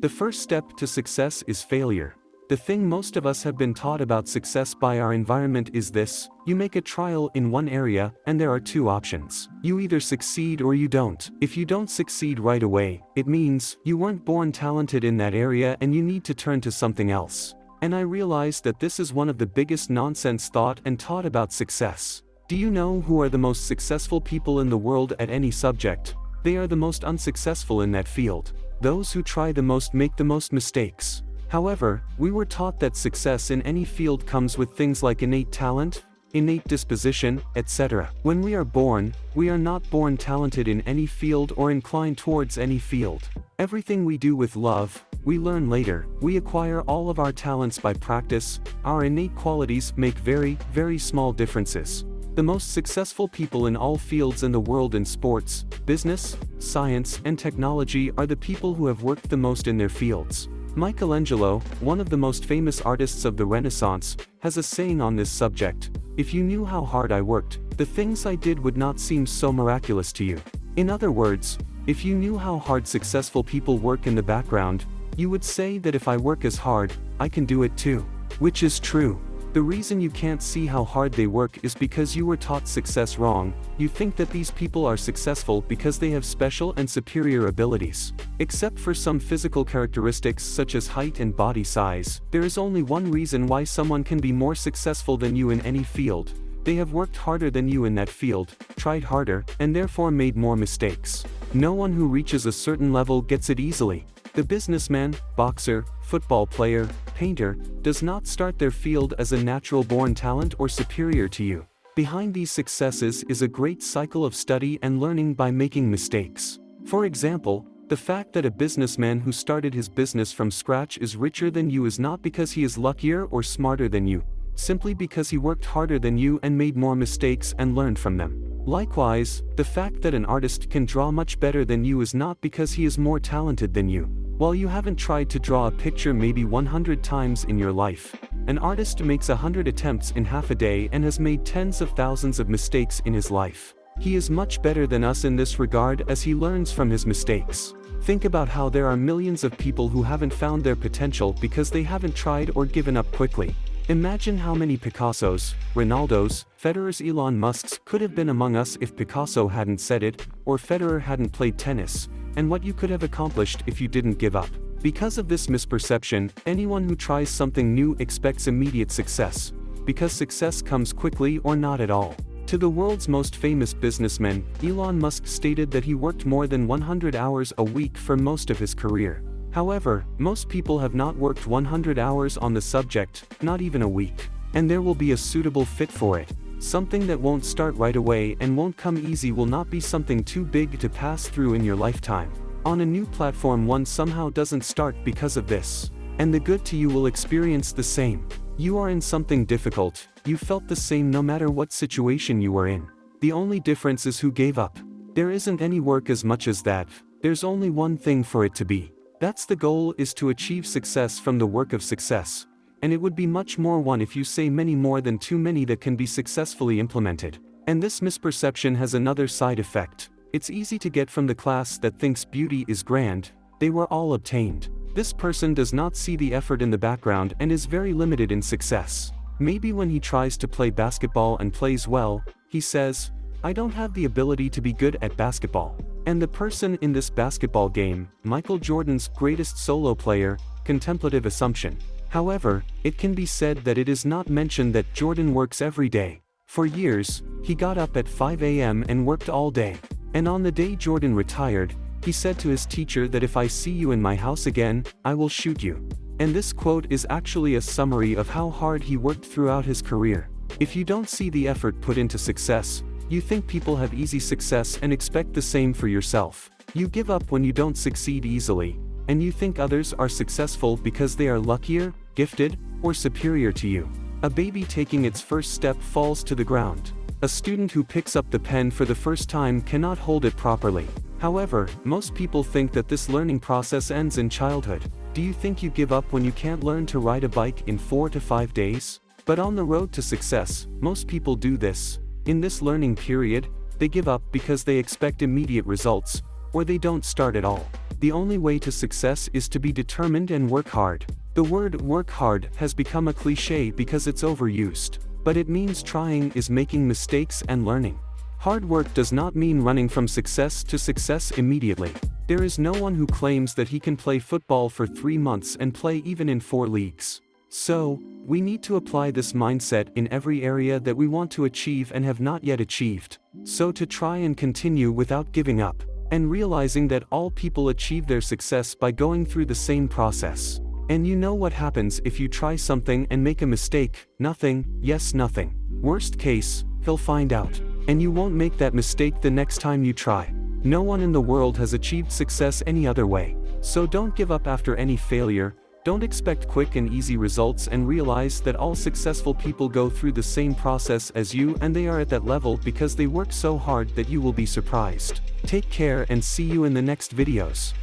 The first step to success is failure. The thing most of us have been taught about success by our environment is this: you make a trial in one area, and there are two options. You either succeed or you don't. If you don't succeed right away, it means you weren't born talented in that area and you need to turn to something else. And I realized that this is one of the biggest nonsense thought and taught about success. Do you know who are the most successful people in the world at any subject? They are the most unsuccessful in that field. Those who try the most make the most mistakes. However, we were taught that success in any field comes with things like innate talent, innate disposition, etc. When we are born, we are not born talented in any field or inclined towards any field. Everything we do with love, we learn later. We acquire all of our talents by practice. Our innate qualities make very, very small differences. The most successful people in all fields in the world in sports, business, science, and technology are the people who have worked the most in their fields. Michelangelo, one of the most famous artists of the Renaissance, has a saying on this subject: "If you knew how hard I worked, the things I did would not seem so miraculous to you." In other words, if you knew how hard successful people work in the background, you would say that if I work as hard, I can do it too. Which is true. The reason you can't see how hard they work is because you were taught success wrong. You think that these people are successful because they have special and superior abilities. Except for some physical characteristics such as height and body size, there is only one reason why someone can be more successful than you in any field. They have worked harder than you in that field, tried harder, and therefore made more mistakes. No one who reaches a certain level gets it easily. The businessman, boxer, football player, painter, does not start their field as a natural-born talent or superior to you. Behind these successes is a great cycle of study and learning by making mistakes. For example, the fact that a businessman who started his business from scratch is richer than you is not because he is luckier or smarter than you, simply because he worked harder than you and made more mistakes and learned from them. Likewise, the fact that an artist can draw much better than you is not because he is more talented than you. While you haven't tried to draw a picture maybe 100 times in your life, an artist makes 100 attempts in half a day and has made tens of thousands of mistakes in his life. He is much better than us in this regard as he learns from his mistakes. Think about how there are millions of people who haven't found their potential because they haven't tried or given up quickly. Imagine how many Picassos, Ronaldos, Federers, Elon Musks could have been among us if Picasso hadn't said it, or Federer hadn't played tennis, and what you could have accomplished if you didn't give up. Because of this misperception, anyone who tries something new expects immediate success, because success comes quickly or not at all. To the world's most famous businessman, Elon Musk stated that he worked more than 100 hours a week for most of his career. However, most people have not worked 100 hours on the subject, not even a week. And there will be a suitable fit for it. Something that won't start right away and won't come easy will not be something too big to pass through in your lifetime. On a new platform, one somehow doesn't start because of this. And the good to you will experience the same. You are in something difficult, you felt the same no matter what situation you were in. The only difference is who gave up. There isn't any work as much as that, there's only one thing for it to be. That's the goal, is to achieve success from the work of success. And it would be much more one if you say many more than too many that can be successfully implemented. And this misperception has another side effect. It's easy to get from the class that thinks beauty is grand, they were all obtained. This person does not see the effort in the background and is very limited in success. Maybe when he tries to play basketball and plays well, he says, "I don't have the ability to be good at basketball." And the person in this basketball game, Michael Jordan's greatest solo player, contemplative assumption. However, it can be said that it is not mentioned that Jordan works every day. For years, he got up at 5 a.m. and worked all day. And on the day Jordan retired, he said to his teacher that if I see you in my house again, I will shoot you. And this quote is actually a summary of how hard he worked throughout his career. If you don't see the effort put into success, you think people have easy success and expect the same for yourself. You give up when you don't succeed easily, and you think others are successful because they are luckier, gifted, or superior to you. A baby taking its first step falls to the ground. A student who picks up the pen for the first time cannot hold it properly. However, most people think that this learning process ends in childhood. Do you think you give up when you can't learn to ride a bike in 4 to 5 days? But on the road to success, most people do this. In this learning period, they give up because they expect immediate results, or they don't start at all. The only way to success is to be determined and work hard. The word work hard has become a cliche because it's overused, but it means trying is making mistakes and learning. Hard work does not mean running from success to success immediately. There is no one who claims that he can play football for 3 months and play even in 4 leagues. So, we need to apply this mindset in every area that we want to achieve and have not yet achieved. So to try and continue without giving up, and realizing that all people achieve their success by going through the same process. And you know what happens if you try something and make a mistake? Nothing, yes, nothing. Worst case, he'll find out. And you won't make that mistake the next time you try. No one in the world has achieved success any other way. So don't give up after any failure. Don't expect quick and easy results, and realize that all successful people go through the same process as you, and they are at that level because they work so hard that you will be surprised. Take care and see you in the next videos.